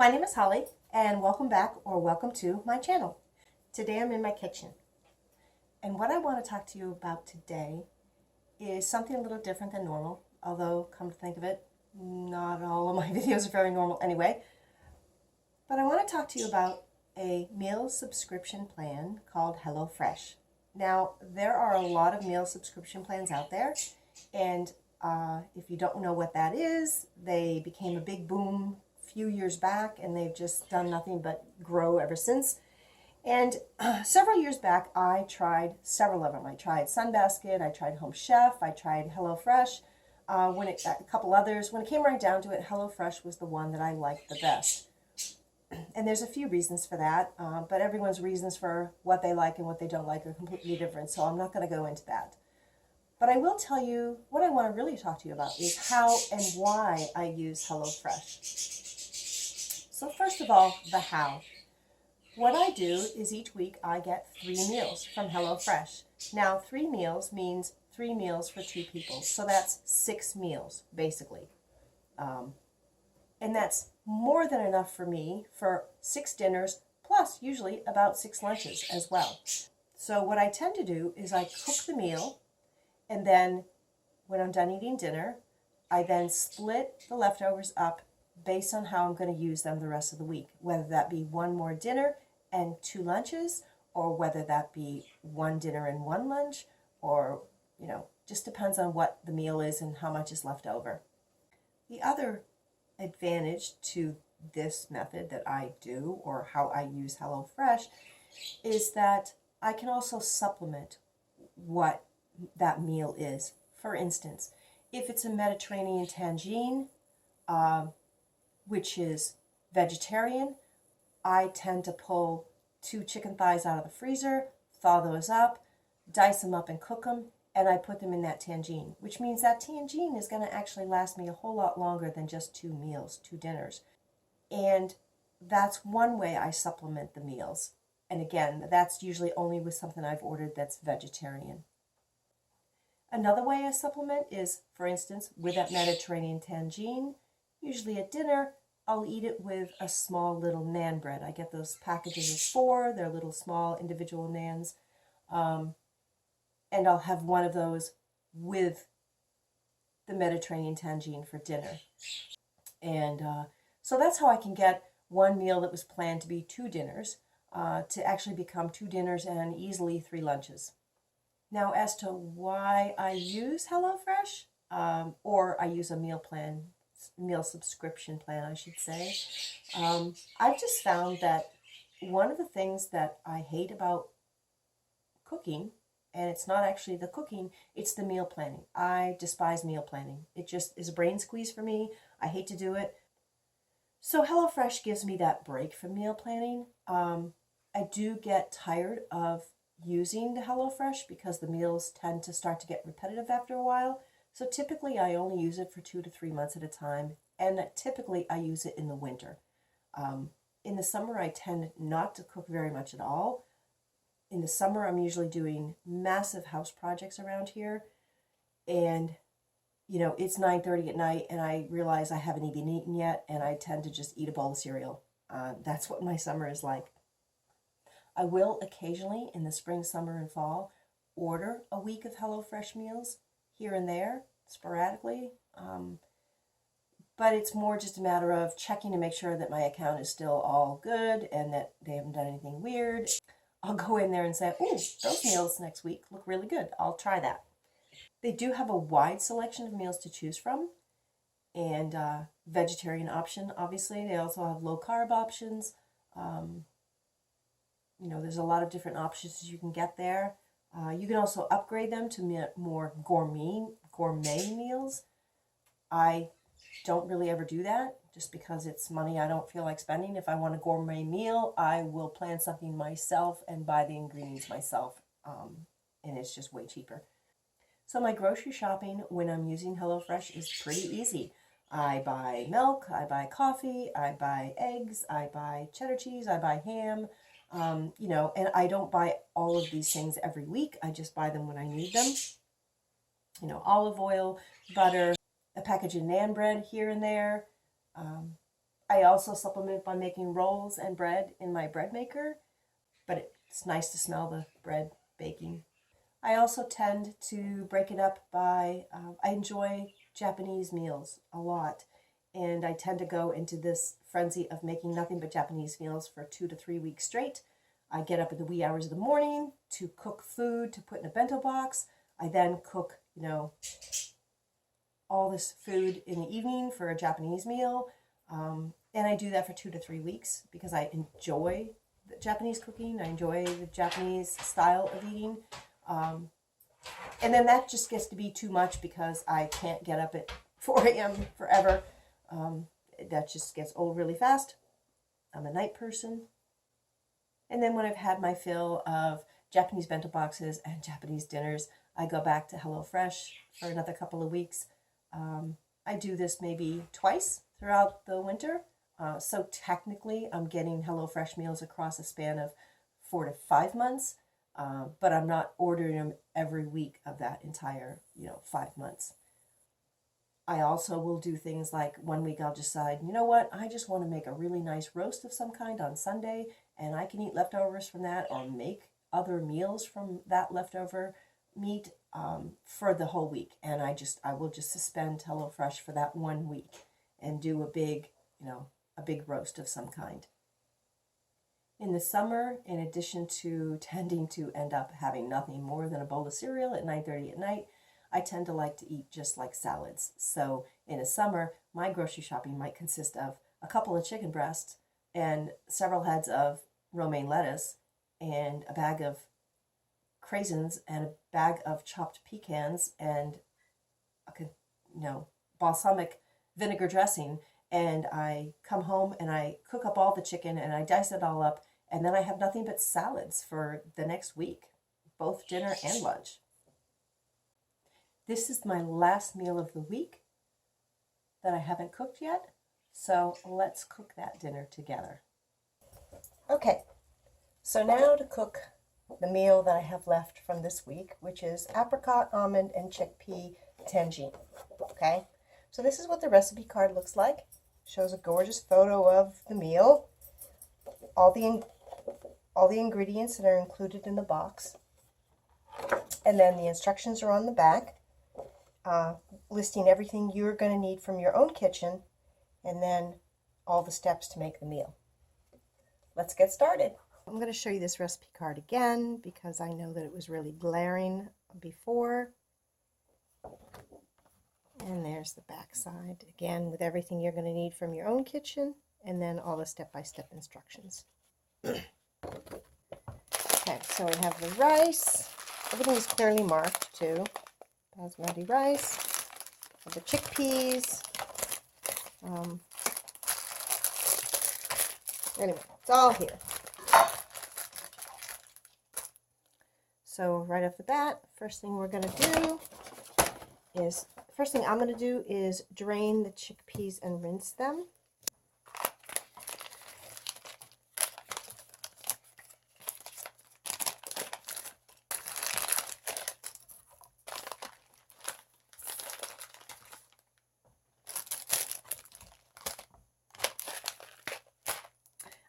My name is Holly, and welcome back or welcome to my channel. Today I'm in my kitchen, and what I want to talk to you about today is something a little different than normal, although come to think of it, not all of my videos are very normal anyway. But I want to talk to you about a meal subscription plan called HelloFresh. Now, there are a lot of meal subscription plans out there, and if you don't know what that is, they became a big boom few years back, and they've just done nothing but grow ever since. And several years back, I tried several of them. I tried Sunbasket, I tried Home Chef, I tried HelloFresh, a couple others. When it came right down to it, HelloFresh was the one that I liked the best. And there's a few reasons for that, but everyone's reasons for what they like and what they don't like are completely different, so I'm not going to go into that. But I will tell you what I want to really talk to you about is how and why I use HelloFresh. So first of all, the how. What I do is each week I get 3 meals from HelloFresh. Now 3 meals means 3 meals for 2 people. So that's 6 meals basically. And that's more than enough for me for 6 dinners plus usually about 6 lunches as well. So what I tend to do is I cook the meal, and then when I'm done eating dinner, I then split the leftovers up based on how I'm going to use them the rest of the week, whether that be 1 more dinner and 2 lunches, or whether that be 1 dinner and 1 lunch, or, just depends on what the meal is and how much is left over. The other advantage to this method that I do, or how I use HelloFresh, is that I can also supplement what that meal is. For instance, if it's a Mediterranean tangine, which is vegetarian, I tend to pull 2 chicken thighs out of the freezer, thaw those up, dice them up and cook them, and I put them in that tangine, which means that tangine is going to actually last me a whole lot longer than just 2 meals, 2 dinners. And that's one way I supplement the meals. And again, that's usually only with something I've ordered that's vegetarian. Another way I supplement is, for instance, with that Mediterranean tangine, usually at dinner, I'll eat it with a small little naan bread. I get those packages of 4, they're little small individual naans, and I'll have one of those with the Mediterranean tangine for dinner. And so that's how I can get one meal that was planned to be 2 dinners to actually become 2 dinners and easily 3 lunches. Now, as to why I use HelloFresh, or I use a meal subscription plan, I should say, I've just found that one of the things that I hate about cooking, and it's not actually the cooking, it's the meal planning. I despise meal planning. It just is a brain squeeze for me. I hate to do it. So HelloFresh gives me that break from meal planning. I do get tired of using the HelloFresh because the meals tend to start to get repetitive after a while. So typically I only use it for 2 to 3 months at a time, and typically I use it in the winter. In the summer I tend not to cook very much at all. In the summer I'm usually doing massive house projects around here, and it's 9:30 at night and I realize I haven't even eaten yet, and I tend to just eat a bowl of cereal. That's what my summer is like. I will occasionally, in the spring, summer, and fall, order a week of HelloFresh meals here and there, sporadically. But it's more just a matter of checking to make sure that my account is still all good and that they haven't done anything weird. I'll go in there and say, oh, those meals next week look really good. I'll try that. They do have a wide selection of meals to choose from, and vegetarian option, obviously. They also have low-carb options. There's a lot of different options you can get there. You can also upgrade them to more gourmet meals. I don't really ever do that just because it's money I don't feel like spending. If I want a gourmet meal, I will plan something myself and buy the ingredients myself, and it's just way cheaper. So my grocery shopping when I'm using HelloFresh is pretty easy. I buy milk, I buy coffee, I buy eggs, I buy cheddar cheese, I buy ham, and I don't buy all of these things every week. I just buy them when I need them. Olive oil, butter, a package of naan bread here and there, I also supplement by making rolls and bread in my bread maker, but it's nice to smell the bread baking. I also tend to break it up by, I enjoy Japanese meals a lot, and I tend to go into this frenzy of making nothing but Japanese meals for 2 to 3 weeks straight. I get up in the wee hours of the morning to cook food to put in a bento box. I then cook, all this food in the evening for a Japanese meal. And I do that for 2 to 3 weeks because I enjoy the Japanese cooking. I enjoy the Japanese style of eating. And then that just gets to be too much because I can't get up at 4 a.m. forever. That just gets old really fast. I'm a night person. And then when I've had my fill of Japanese bento boxes and Japanese dinners, I go back to HelloFresh for another couple of weeks. I do this maybe twice throughout the winter. So technically I'm getting HelloFresh meals across a span of 4 to 5 months. But I'm not ordering them every week of that entire, 5 months. I also will do things like 1 week I'll decide, you know what, I just want to make a really nice roast of some kind on Sunday, and I can eat leftovers from that or make other meals from that leftover meat for the whole week. And I will just suspend HelloFresh for that 1 week and do a big roast of some kind. In the summer, in addition to tending to end up having nothing more than a bowl of cereal at 9:30 at night, I tend to like to eat just like salads. So in the summer, my grocery shopping might consist of a couple of chicken breasts and several heads of romaine lettuce and a bag of craisins and a bag of chopped pecans and balsamic vinegar dressing. And I come home and I cook up all the chicken and I dice it all up, and then I have nothing but salads for the next week, both dinner and lunch. This is my last meal of the week that I haven't cooked yet, so let's cook that dinner together. Okay, so now to cook the meal that I have left from this week, which is apricot, almond, and chickpea tangine. Okay, so this is what the recipe card looks like. Shows a gorgeous photo of the meal, all the ingredients that are included in the box, and then the instructions are on the back, listing everything you're going to need from your own kitchen, and then all the steps to make the meal. Let's get started. I'm going to show you this recipe card again because I know that it was really glaring before. And there's the back side, again, with everything you're going to need from your own kitchen, and then all the step-by-step instructions. Okay, so we have the rice. Everything is clearly marked, too. Basmati rice. The chickpeas. Anyway, it's all here. So right off the bat, first thing I'm going to do is drain the chickpeas and rinse them.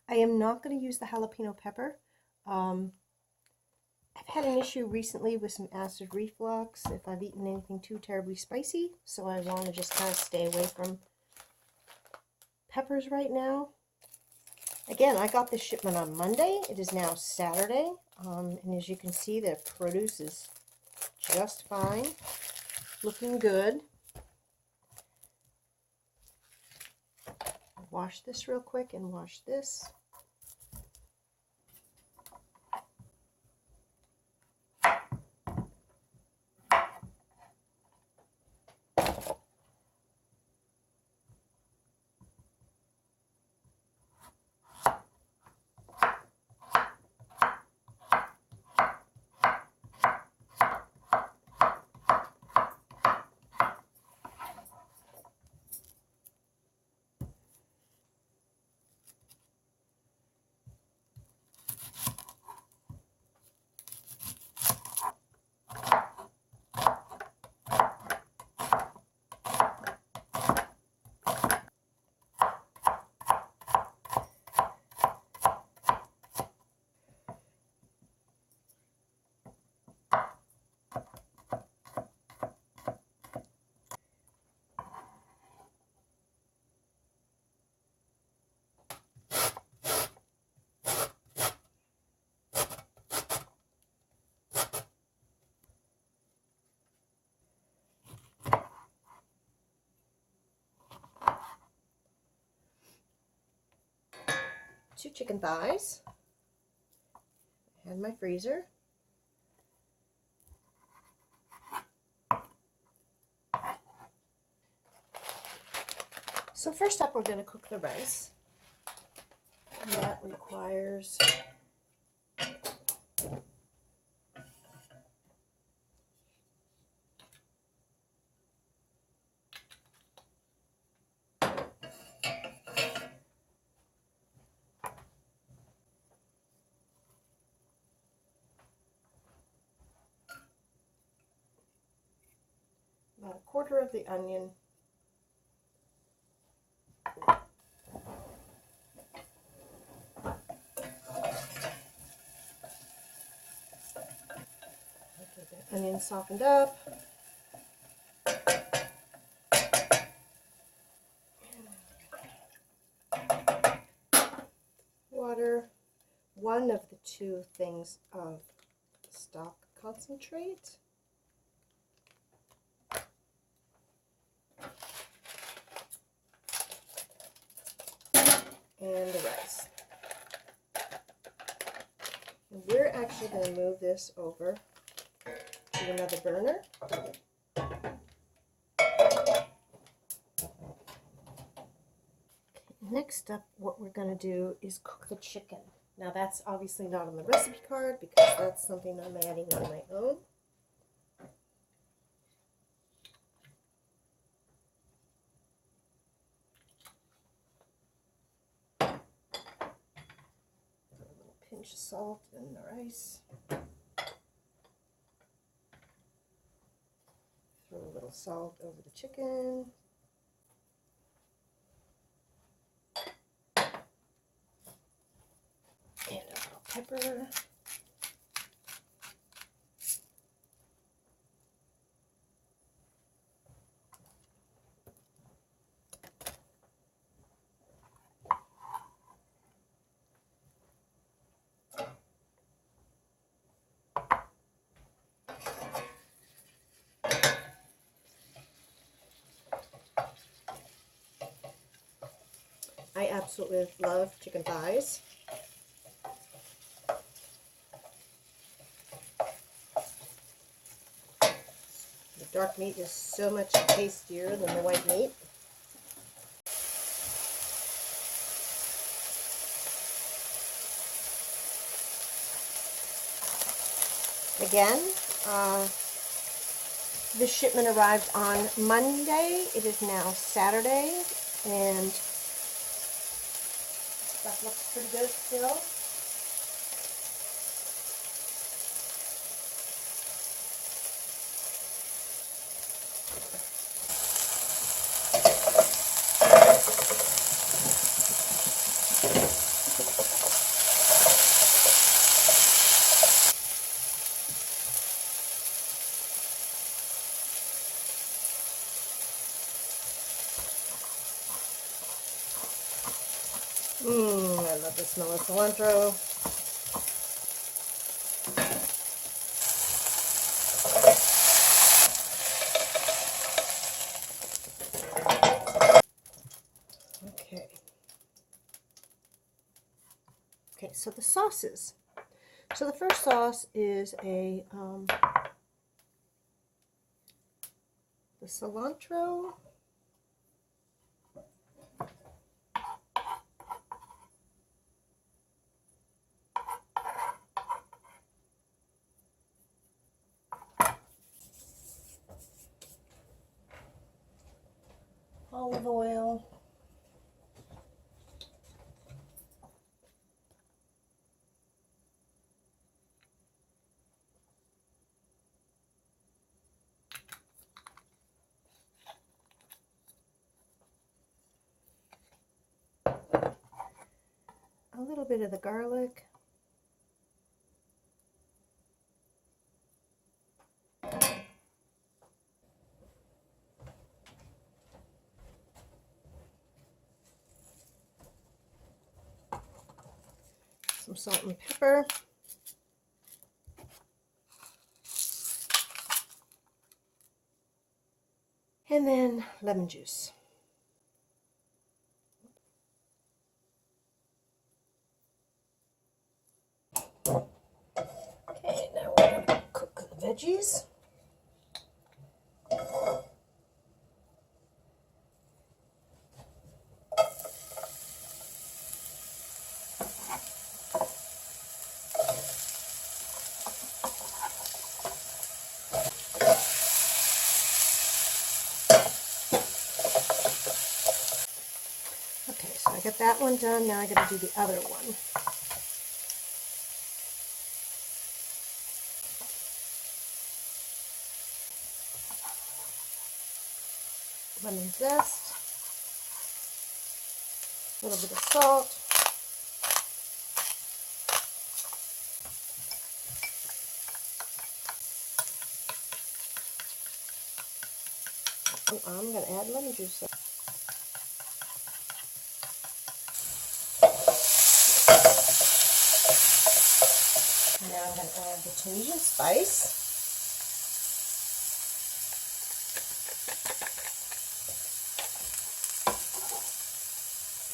I am not going to use the jalapeno pepper. I've had an issue recently with some acid reflux if I've eaten anything too terribly spicy, so I want to just kind of stay away from peppers right now. Again, I got this shipment on Monday. It is now Saturday, and as you can see, the produce is just fine, looking good. Wash this real quick and wash this. 2 chicken thighs. I had my freezer. So first up, we're going to cook the rice. And that requires about 1/4 of the onion, get the onion softened up. Water, 1 of the 2 things of stock concentrate. And the rice. And we're actually going to move this over to another burner. Next up, what we're going to do is cook the chicken. Now that's obviously not on the recipe card because that's something I'm adding on my own. Pinch of salt in the rice. Throw a little salt over the chicken. And a little pepper. I absolutely love chicken thighs. The dark meat is so much tastier than the white meat. Again, this shipment arrived on Monday. It is now Saturday, and stuff looks pretty good still. I love the smell of cilantro. Okay, so the sauces. So the first sauce is the cilantro. Olive oil. A little bit of the garlic. Some salt and pepper. And then lemon juice. Okay, now we're going to cook the veggies. Okay, so I got that one done. Now I got to do the other one. Lemon zest, a little bit of salt, I'm going to add lemon juice. Now I'm going to add the Tunisian spice.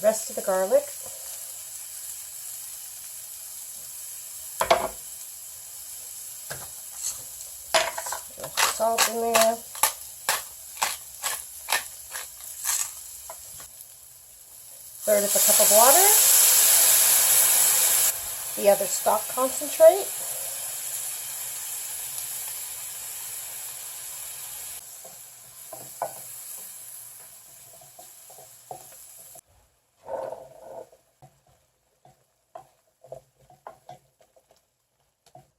Rest of the garlic. Salt in there. Third of a cup of water. The other stock concentrate.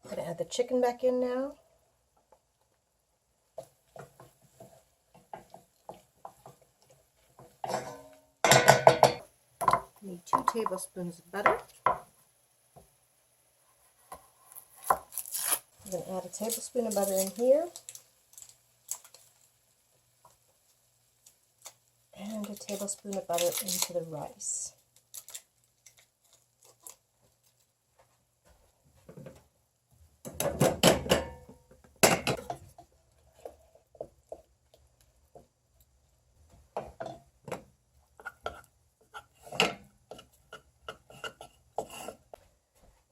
I'm going to add the chicken back in now. Need 2 tablespoons of butter. I'm going to add a tablespoon of butter in here. And a tablespoon of butter into the rice.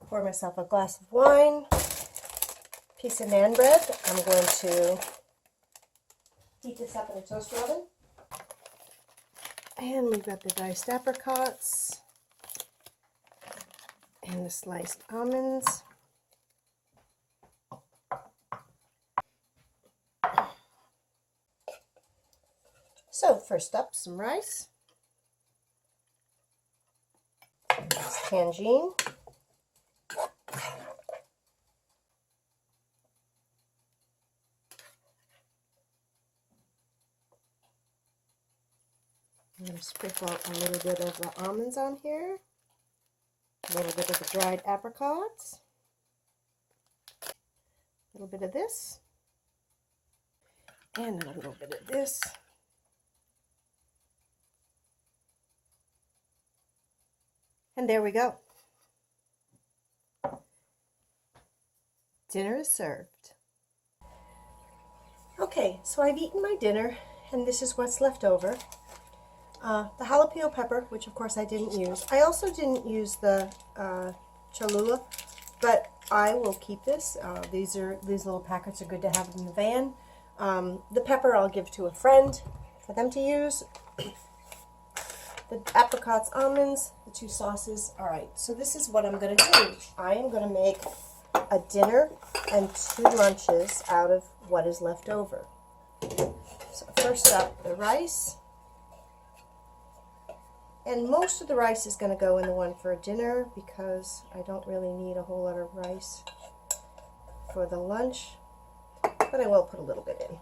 Pour myself a glass of wine, piece of naan bread. I'm going to heat this up in a toaster oven. And we've got the diced apricots and the sliced almonds. So first up, some rice, tangine, I'm going to sprinkle a little bit of the almonds on here, a little bit of the dried apricots, a little bit of this, and a little bit of this. And there we go. Dinner is served. Okay, so I've eaten my dinner, and this is what's left over. The jalapeno pepper, which of course I didn't use. I also didn't use the Cholula, but I will keep this. These little packets are good to have in the van. The pepper I'll give to a friend for them to use. The apricots, almonds, the 2 sauces. All right, so this is what I'm going to do. I am going to make a dinner and 2 lunches out of what is left over. So first up, the rice. And most of the rice is going to go in the one for dinner because I don't really need a whole lot of rice for the lunch, but I will put a little bit in.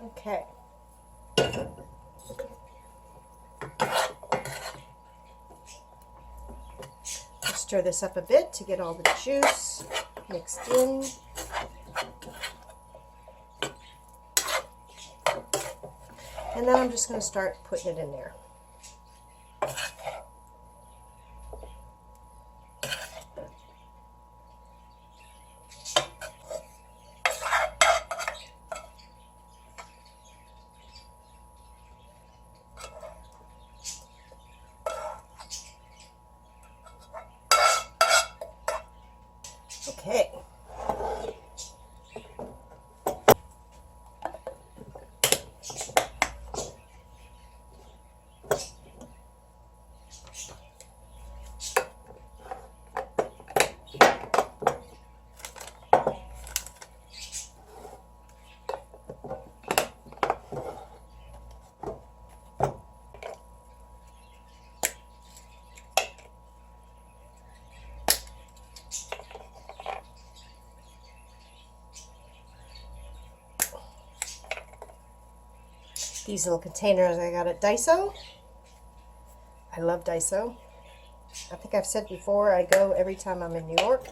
Okay. Stir this up a bit to get all the juice mixed in. And then I'm just going to start putting it in there. these little containers I got at Daiso. I love Daiso. I think I've said before, I go every time I'm in New York.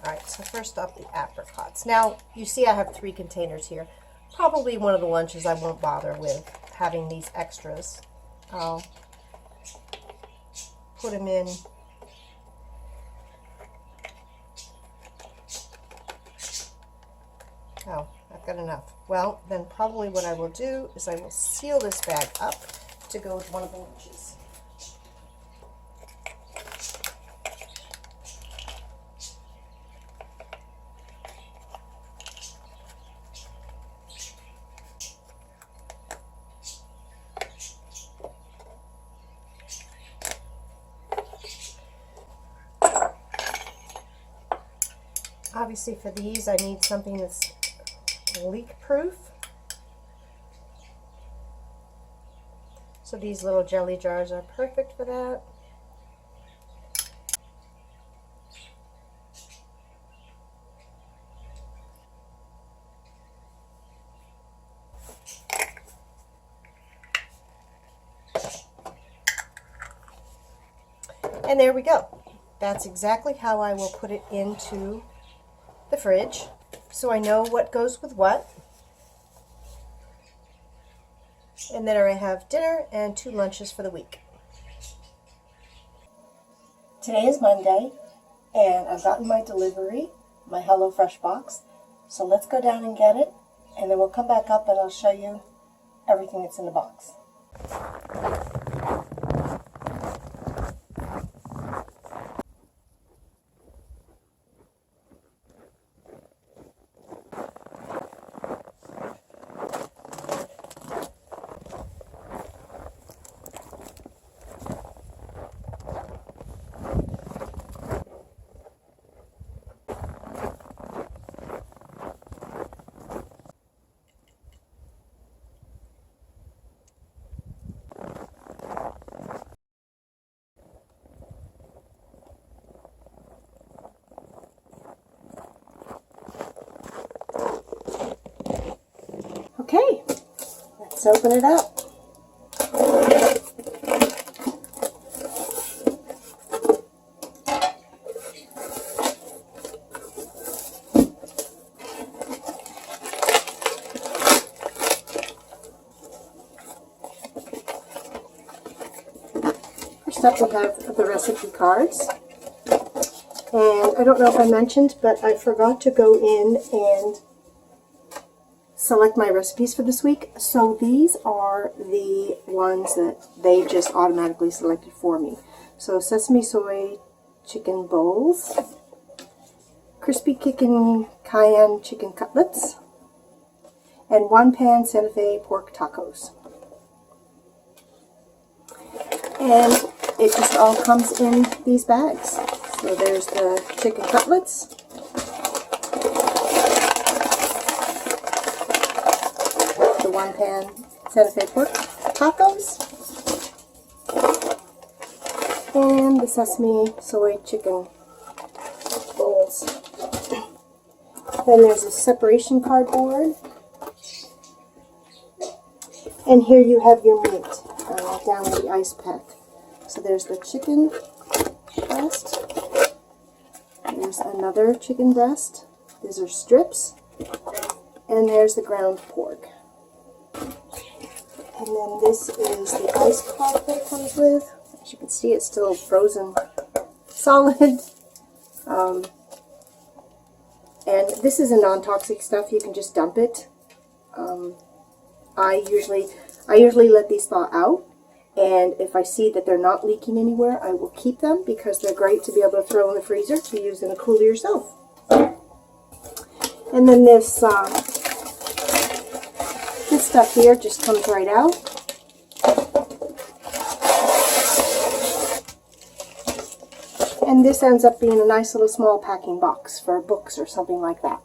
Alright, so first up, the apricots. Now, you see I have 3 containers here. Probably one of the lunches I won't bother with having these extras. I'll put them in. Oh, I've got enough. Well, then probably what I will do is I will seal this bag up to go with one of the lunches. Obviously for these I need something that's leak proof. So these little jelly jars are perfect for that. And there we go. That's exactly how I will put it into the fridge, so I know what goes with what. And then I have dinner and 2 lunches for the week. Today is Monday, and I've gotten my delivery, my HelloFresh box. So let's go down and get it, and then we'll come back up and I'll show you everything that's in the box. Okay, let's open it up. First up we have the recipe cards. And I don't know if I mentioned, but I forgot to go in and select my recipes for this week. So these are the ones that they just automatically selected for me. So sesame soy chicken bowls, crispy chicken cayenne chicken cutlets, and 1-pan Santa Fe pork tacos. And it just all comes in these bags. So there's the chicken cutlets, the 1-pan Santa Fe pork tacos, and the sesame soy chicken bowls. Then there's a separation cardboard, and here you have your meat down in the ice pack. So there's the chicken breast, there's another chicken breast, these are strips, and there's the ground pork. And then this is the ice pack that it comes with. As you can see, it's still frozen solid. And this is a non-toxic stuff. You can just dump it. I usually let these thaw out, and if I see that they're not leaking anywhere, I will keep them because they're great to be able to throw in the freezer to use in a cooler yourself. And then this stuff here just comes right out. And this ends up being a nice little small packing box for books or something like that.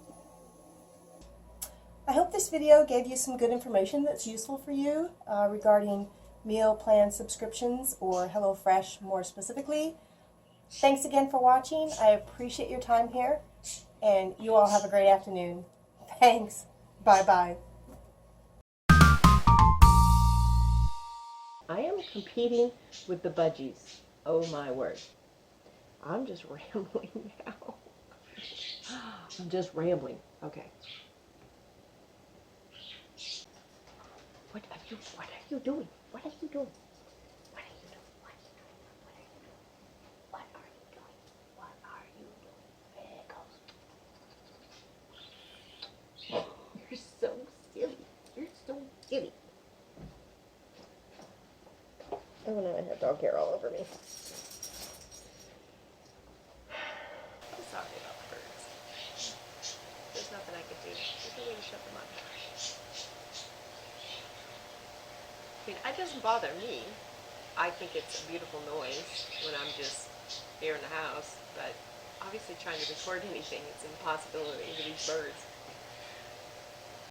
I hope this video gave you some good information that's useful for you regarding meal plan subscriptions or HelloFresh more specifically. Thanks again for watching. I appreciate your time here, and you all have a great afternoon. Thanks. Bye-bye. I am competing with the budgies. Oh my word. I'm just rambling now. I'm just rambling. Okay. What are you doing? What are you doing? What are you doing? What are you doing? What are you doing? What are you doing? There it goes. You're so silly. You're so silly. Oh no, I have dog hair all over me. I'm sorry about the birds. There's nothing I can do. There's no way to shut them up. I mean, it doesn't bother me. I think it's a beautiful noise when I'm just here in the house, but obviously trying to record anything, it's an impossibility with these birds.